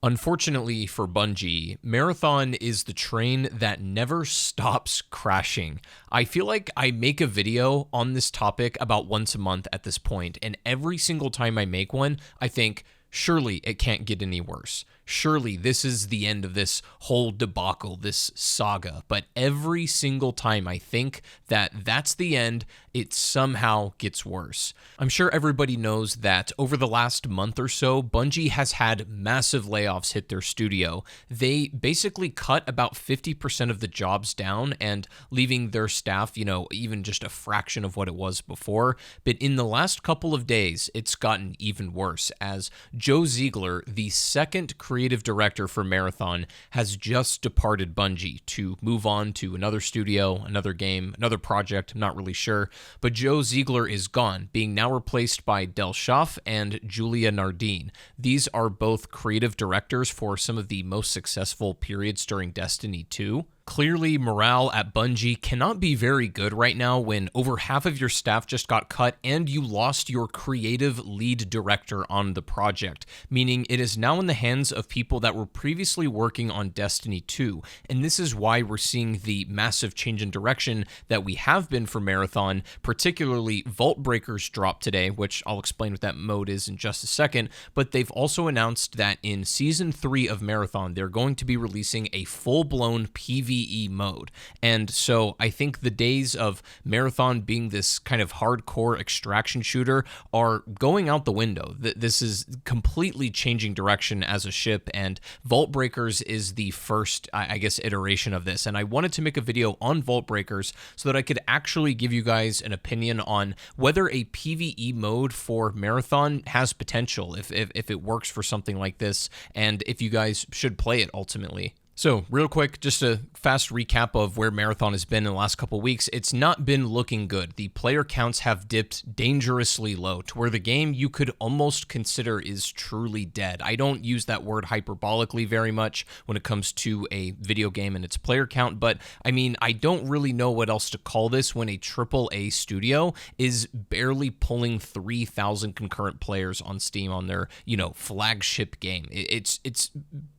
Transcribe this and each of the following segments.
Unfortunately for Bungie, Marathon is the train that never stops crashing. I feel like I make a video on this topic about once a month at this point, and every single time I make one, I think, surely it can't get any worse. Surely this is the end of this whole debacle, this saga. But every single time I think that that's the end, it somehow gets worse. I'm sure everybody knows that over the last month or so, Bungie has had massive layoffs hit their studio. They basically cut about 50% of the jobs down and leaving their staff, even just a fraction of what it was before. But in the last couple of days, it's gotten even worse as Joe Ziegler, the second creative director for Marathon, has just departed Bungie to move on to another studio, another game, another project. I'm not really sure. But Joe Ziegler is gone, being now replaced by Del Schaff and Julia Nardine. These are both creative directors for some of the most successful periods during Destiny 2. Clearly, morale at Bungie cannot be very good right now when over half of your staff just got cut and you lost your creative lead director on the project, meaning it is now in the hands of people that were previously working on Destiny 2. And this is why we're seeing the massive change in direction that we have been for Marathon, particularly Vault Breakers dropped today, which I'll explain what that mode is in just a second. But they've also announced that in Season 3 of Marathon, they're going to be releasing a full-blown PvE mode. And so I think the days of Marathon being this kind of hardcore extraction shooter are going out the window. This is completely changing direction as a ship, and Vault Breakers is the first, I guess, iteration of this. And I wanted to make a video on Vault Breakers so that I could actually give you guys an opinion on whether a PvE mode for Marathon has potential, if it works for something like this, and if you guys should play it ultimately. So, real quick, just a fast recap of where Marathon has been in the last couple weeks. It's not been looking good. The player counts have dipped dangerously low to where the game you could almost consider is truly dead. I don't use that word hyperbolically very much when it comes to a video game and its player count, but I mean, I don't really know what else to call this when a AAA studio is barely pulling 3,000 concurrent players on Steam on their, flagship game. It's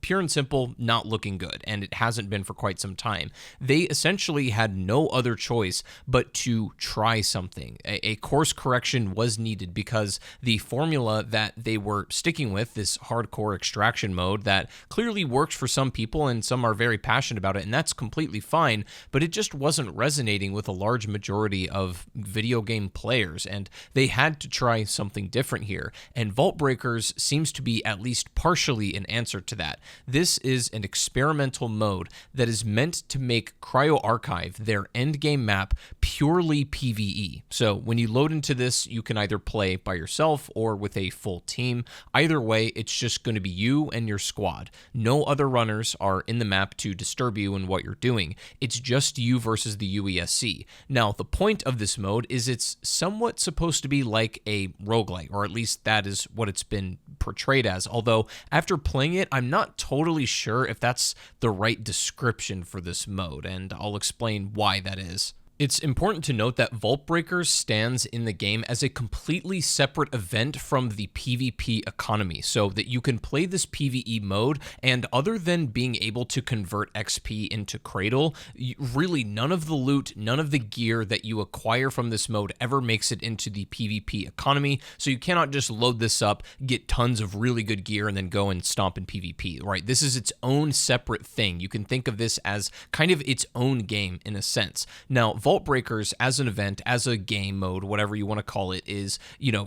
pure and simple not looking good, and it hasn't been for quite some time. They essentially had no other choice but to try something. A course correction was needed because the formula that they were sticking with, this hardcore extraction mode that clearly works for some people and some are very passionate about it, and that's completely fine, but it just wasn't resonating with a large majority of video game players, and they had to try something different here. And Vault Breakers seems to be at least partially an answer to that. This is an experimental mode that is meant to make Cryo Archive, their endgame map, purely PvE. So when you load into this, you can either play by yourself or with a full team. Either way, it's just going to be you and your squad. No other runners are in the map to disturb you in what you're doing. It's just you versus the UESC. Now, the point of this mode is it's somewhat supposed to be like a roguelike, or at least that is what it's been portrayed as. Although, after playing it, I'm not totally sure if that's the right description for this mode, and I'll explain why that is. It's important to note that Vault Breakers stands in the game as a completely separate event from the PvP economy, so that you can play this PvE mode, and other than being able to convert XP into Cradle, really none of the loot, none of the gear that you acquire from this mode ever makes it into the PvP economy, so you cannot just load this up, get tons of really good gear, and then go and stomp in PvP, right? This is its own separate thing. You can think of this as kind of its own game in a sense. Now, Vault Breakers as an event, as a game mode, whatever you want to call it, is,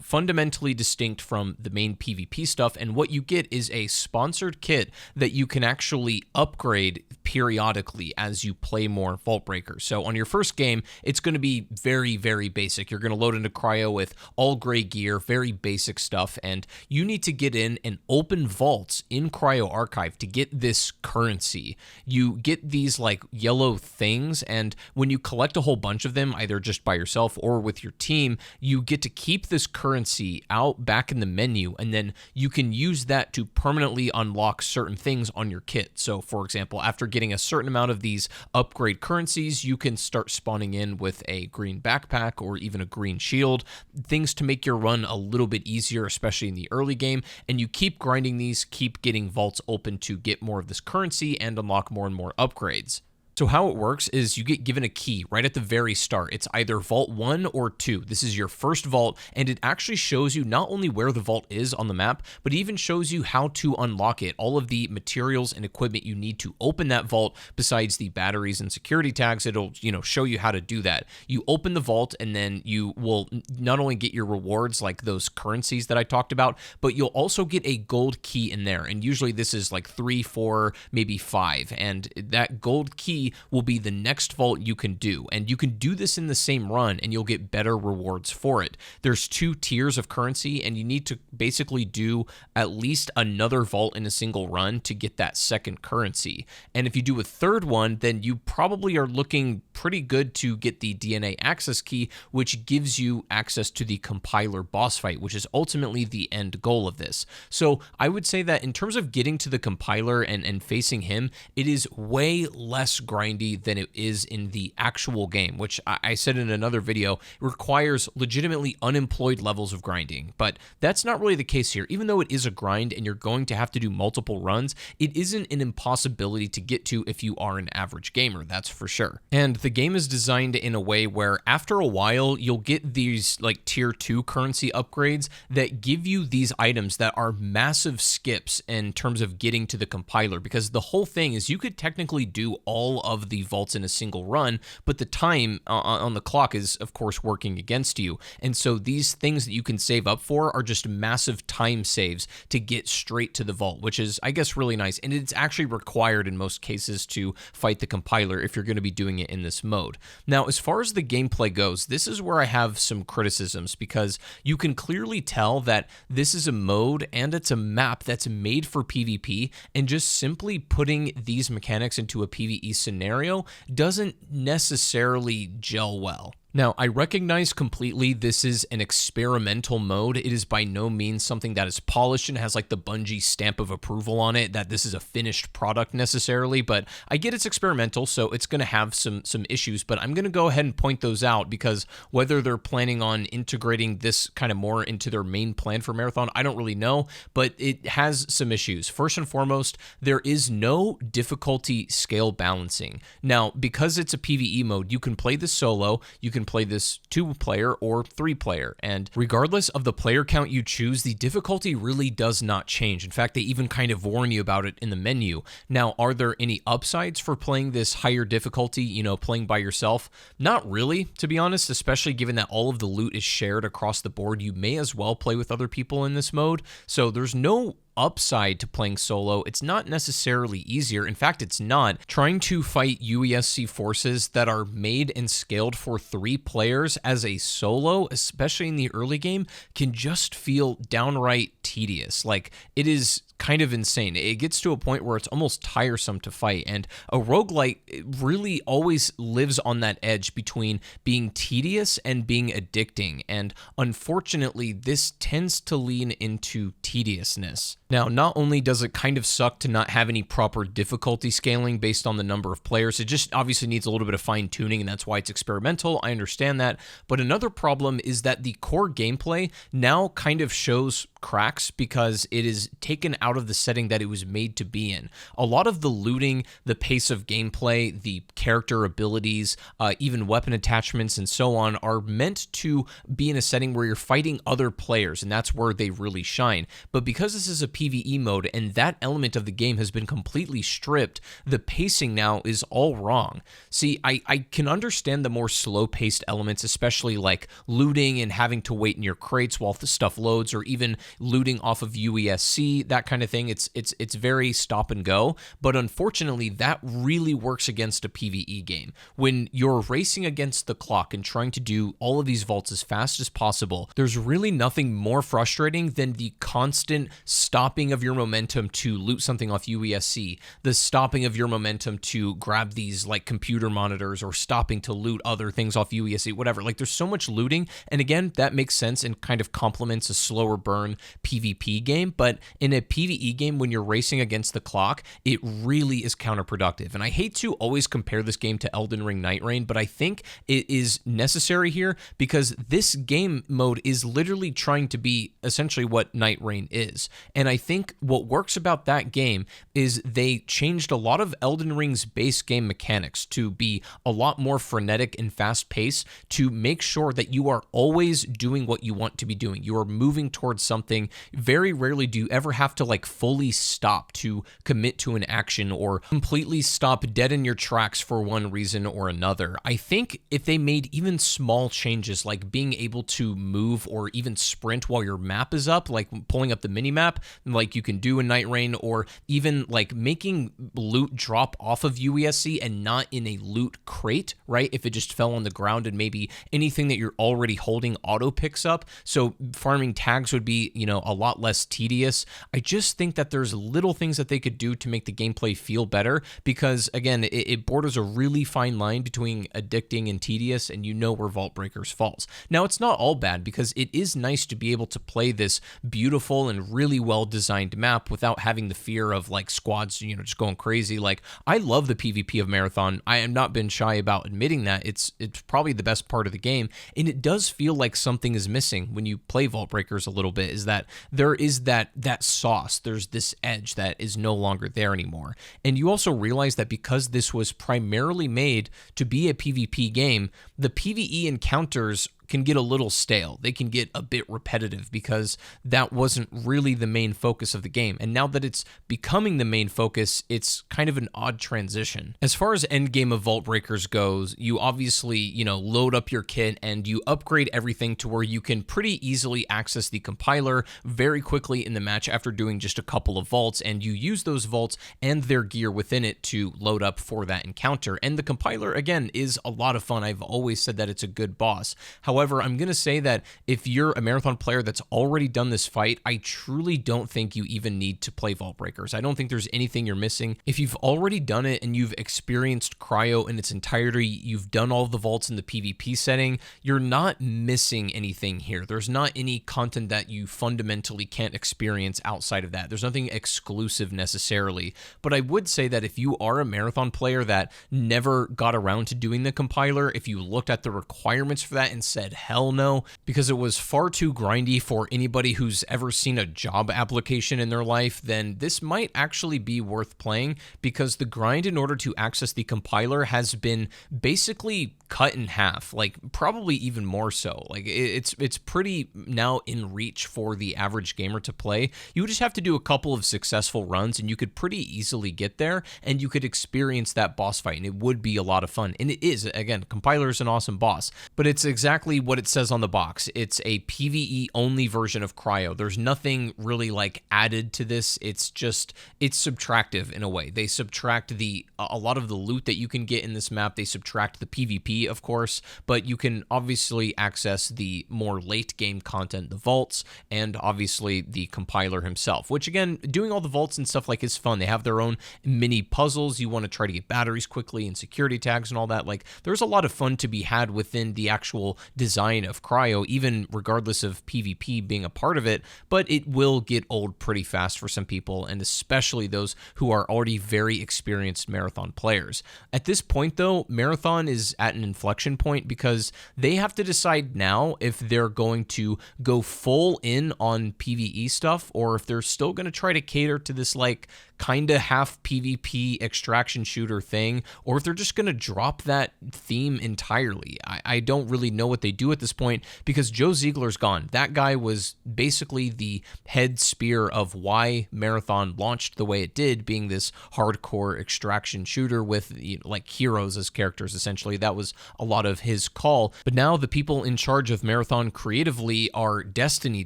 fundamentally distinct from the main PvP stuff, and what you get is a sponsored kit that you can actually upgrade periodically as you play more Vault Breakers. So on your first game, it's going to be very, very basic. You're going to load into Cryo with all gray gear, very basic stuff, and you need to get in and open vaults in Cryo Archive to get this currency. You get these like yellow things, and when you collect a whole bunch of them, either just by yourself or with your team, you get to keep this currency out back in the menu, and then you can use that to permanently unlock certain things on your kit. So for example, after getting getting a certain amount of these upgrade currencies, you can start spawning in with a green backpack or even a green shield, things to make your run a little bit easier, especially in the early game. And you keep grinding these, keep getting vaults open to get more of this currency and unlock more and more upgrades. So how it works is you get given a key right at the very start. It's either Vault 1 or 2. This is your first vault, and it actually shows you not only where the vault is on the map, but it even shows you how to unlock it, all of the materials and equipment you need to open that vault besides the batteries and security tags. It'll, show you how to do that. You open the vault, and then you will not only get your rewards like those currencies that I talked about, but you'll also get a gold key in there. And usually this is like 3, 4, maybe 5. And that gold key will be the next vault you can do. And you can do this in the same run and you'll get better rewards for it. There's 2 tiers of currency and you need to basically do at least another vault in a single run to get that second currency. And if you do a third one, then you probably are looking pretty good to get the DNA access key, which gives you access to the compiler boss fight, which is ultimately the end goal of this. So I would say that in terms of getting to the compiler and facing him, it is way less grindy than it is in the actual game, which I said in another video, requires legitimately unemployed levels of grinding. But that's not really the case here. Even though it is a grind and you're going to have to do multiple runs, it isn't an impossibility to get to if you are an average gamer, that's for sure. And the game is designed in a way where after a while, you'll get these like tier 2 currency upgrades that give you these items that are massive skips in terms of getting to the compiler, because the whole thing is you could technically do all of the vaults in a single run, but the time on the clock is of course working against you. And so these things that you can save up for are just massive time saves to get straight to the vault, which is, I guess, really nice. And it's actually required in most cases to fight the compiler if you're going to be doing it in this mode. Now, as far as the gameplay goes, this is where I have some criticisms, because you can clearly tell that this is a mode and it's a map that's made for PvP, and just simply putting these mechanics into a PvE scenario doesn't necessarily gel well. Now, I recognize completely this is an experimental mode. It is by no means something that is polished and has like the Bungie stamp of approval on it, that this is a finished product necessarily, but I get it's experimental, so it's going to have some issues, but I'm going to go ahead and point those out, because whether they're planning on integrating this kind of more into their main plan for Marathon, I don't really know, but it has some issues. First and foremost, there is no difficulty scale balancing. Now, because it's a PvE mode, you can play this solo, you can play this 2-player or 3-player, and regardless of the player count you choose, the difficulty really does not change. In fact, they even kind of warn you about it in the menu. Now, are there any upsides for playing this higher difficulty, playing by yourself? Not really, to be honest, especially given that all of the loot is shared across the board. You may as well play with other people in this mode, so there's no upside to playing solo. It's not necessarily easier. In fact, it's not. Trying to fight UESC forces that are made and scaled for 3 players as a solo, especially in the early game, can just feel downright tedious. Like, it is kind of insane. It gets to a point where it's almost tiresome to fight, and a roguelite really always lives on that edge between being tedious and being addicting, and unfortunately this tends to lean into tediousness. Now, not only does it kind of suck to not have any proper difficulty scaling based on the number of players, it just obviously needs a little bit of fine tuning, and that's why it's experimental. I understand that, but another problem is that the core gameplay now kind of shows cracks because it is taken out of the setting that it was made to be in. A lot of the looting, the pace of gameplay, the character abilities, even weapon attachments and so on are meant to be in a setting where you're fighting other players, and that's where they really shine. But because this is a PvE mode and that element of the game has been completely stripped, the pacing now is all wrong. See, I can understand the more slow-paced elements, especially like looting and having to wait in your crates while the stuff loads, or even looting off of UESC, that kind of thing. It's very stop and go, but unfortunately that really works against a PvE game. When you're racing against the clock and trying to do all of these vaults as fast as possible, there's really nothing more frustrating than the constant stopping of your momentum to loot something off UESC, the stopping of your momentum to grab these like computer monitors, or stopping to loot other things off UESC, whatever. Like, there's so much looting, and again, that makes sense and kind of complements a slower burn, PvP game, but in a PvE game, when you're racing against the clock, it really is counterproductive. And I hate to always compare this game to Elden Ring Night Rain, but I think it is necessary here because this game mode is literally trying to be essentially what Night Rain is. And I think what works about that game is they changed a lot of Elden Ring's base game mechanics to be a lot more frenetic and fast paced to make sure that you are always doing what you want to be doing. You are moving towards something. Very rarely do you ever have to like fully stop to commit to an action or completely stop dead in your tracks for one reason or another. I think if they made even small changes like being able to move or even sprint while your map is up, like pulling up the mini map like you can do in Night Rain, or even like making loot drop off of UESC and not in a loot crate, right? If it just fell on the ground and maybe anything that you're already holding auto picks up. So farming tags would be, a lot less tedious. I just think that there's little things that they could do to make the gameplay feel better because, again, it borders a really fine line between addicting and tedious, and you know where Vault Breakers falls. Now, it's not all bad because it is nice to be able to play this beautiful and really well-designed map without having the fear of, like, squads, just going crazy. Like, I love the PvP of Marathon. I have not been shy about admitting that. It's probably the best part of the game, and it does feel like something is missing when you play Vault Breakers a little bit, is that there is that sauce. There's this edge that is no longer there anymore. And you also realize that because this was primarily made to be a PvP game, the PvE encounters can get a little stale. They can get a bit repetitive because that wasn't really the main focus of the game. And now that it's becoming the main focus, it's kind of an odd transition. As far as endgame of Vault Breakers goes, you obviously, load up your kit and you upgrade everything to where you can pretty easily access the compiler very quickly in the match after doing just a couple of vaults, and you use those vaults and their gear within it to load up for that encounter. And the compiler, again, is a lot of fun. I've always said that it's a good boss. However, I'm going to say that if you're a Marathon player that's already done this fight, I truly don't think you even need to play Vault Breakers. I don't think there's anything you're missing. If you've already done it and you've experienced Cryo in its entirety, you've done all the vaults in the PvP setting, you're not missing anything here. There's not any content that you fundamentally can't experience outside of that. There's nothing exclusive necessarily. But I would say that if you are a Marathon player that never got around to doing the compiler, if you looked at the requirements for that and said, hell no, because it was far too grindy for anybody who's ever seen a job application in their life, then this might actually be worth playing because the grind in order to access the compiler has been basically cut in half, like probably even more so. Like it's pretty now in reach for the average gamer to play. You just have to do a couple of successful runs and you could pretty easily get there and you could experience that boss fight, and it would be a lot of fun. And it is, again, compiler is an awesome boss, but it's exactly what it says on the box. It's a PvE only version of Cryo. There's nothing really like added to this. It's subtractive in a way. They subtract a lot of the loot that you can get in this map. They subtract the PvP, of course, but you can obviously access the more late game content, the vaults, and obviously the compiler himself, which again, doing all the vaults and stuff like is fun. They have their own mini puzzles. You want to try to get batteries quickly and security tags and all that. Like there's a lot of fun to be had within the actual design of Cryo, even regardless of PvP being a part of it, but it will get old pretty fast for some people, and especially those who are already very experienced Marathon players. At this point, though, Marathon is at an inflection point because they have to decide now if they're going to go full in on PvE stuff or if they're still going to try to cater to this like kind of half PvP extraction shooter thing, or if they're just going to drop that theme entirely. I don't really know what they do at this point because Joe Ziegler's gone. That guy was basically the head spear of why Marathon launched the way it did, being this hardcore extraction shooter with like heroes as characters, essentially. That was a lot of his call. But now the people in charge of Marathon creatively are Destiny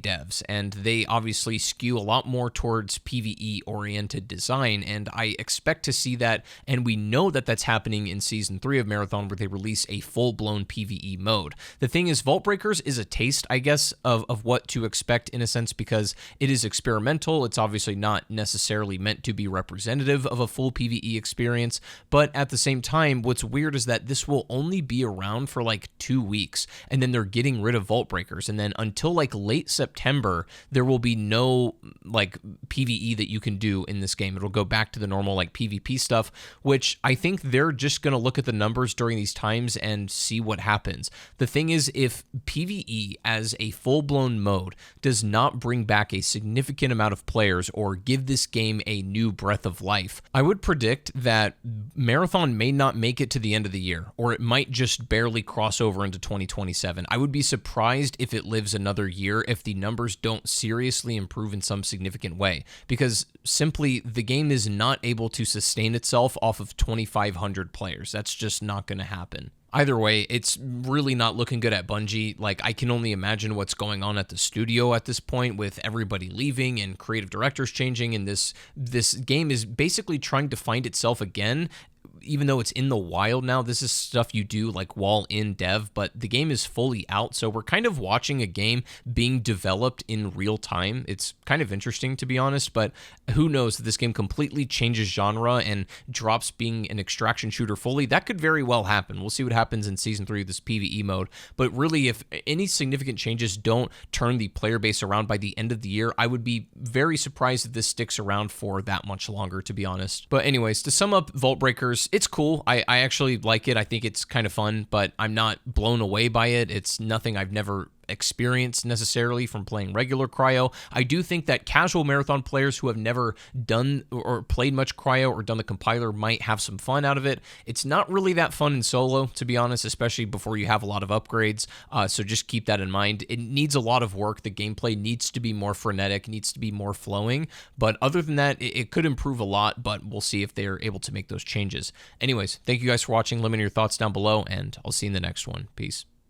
devs, and they obviously skew a lot more towards PvE-oriented design, and I expect to see that, and we know that that's happening in Season 3 of Marathon, where they release a full-blown PvE mode. The thing is, Vault Breakers is a taste, I guess, of what to expect in a sense, because it is experimental. It's obviously not necessarily meant to be representative of a full PvE experience, but at the same time, what's weird is that this will only be around for like 2 weeks, and then they're getting rid of Vault Breakers, and then until like late September, there will be no like PvE that you can do in this game. It'll go back to the normal like PvP stuff, which I think they're just going to look at the numbers during these times and see what happens. The thing is, if PvE as a full-blown mode does not bring back a significant amount of players or give this game a new breath of life, I would predict that Marathon may not make it to the end of the year, or it might just barely cross over into 2027. I would be surprised if it lives another year if the numbers don't seriously improve in some significant way, because simply the game is not able to sustain itself off of 2,500 players. That's just not going to happen. Either way, it's really not looking good at Bungie. Like, I can only imagine what's going on at the studio at this point with everybody leaving and creative directors changing, and this game is basically trying to find itself again. Even though it's in the wild now, this is stuff you do like while in dev, but the game is fully out, so we're kind of watching a game being developed in real time. It's kind of interesting, to be honest, but who knows, if this game completely changes genre and drops being an extraction shooter fully. That could very well happen. We'll see what happens in Season 3 of this PvE mode, but really, if any significant changes don't turn the player base around by the end of the year, I would be very surprised if this sticks around for that much longer, to be honest. But anyways, to sum up Vault Breakers, it's cool. I actually like it. I think it's kind of fun, but I'm not blown away by it. It's nothing I've never experienced necessarily from playing regular cryo. I do think that casual Marathon players who have never done or played much cryo or done the compiler might have some fun out of it. It's not really that fun in solo, to be honest, especially before you have a lot of upgrades, so just keep that in mind. It needs a lot of work. The gameplay needs to be more frenetic, needs to be more flowing, but other than that, it could improve a lot, but we'll see if they're able to make those changes. Anyways, thank you guys for watching. Let me know your thoughts down below, and I'll see you in the next one. Peace.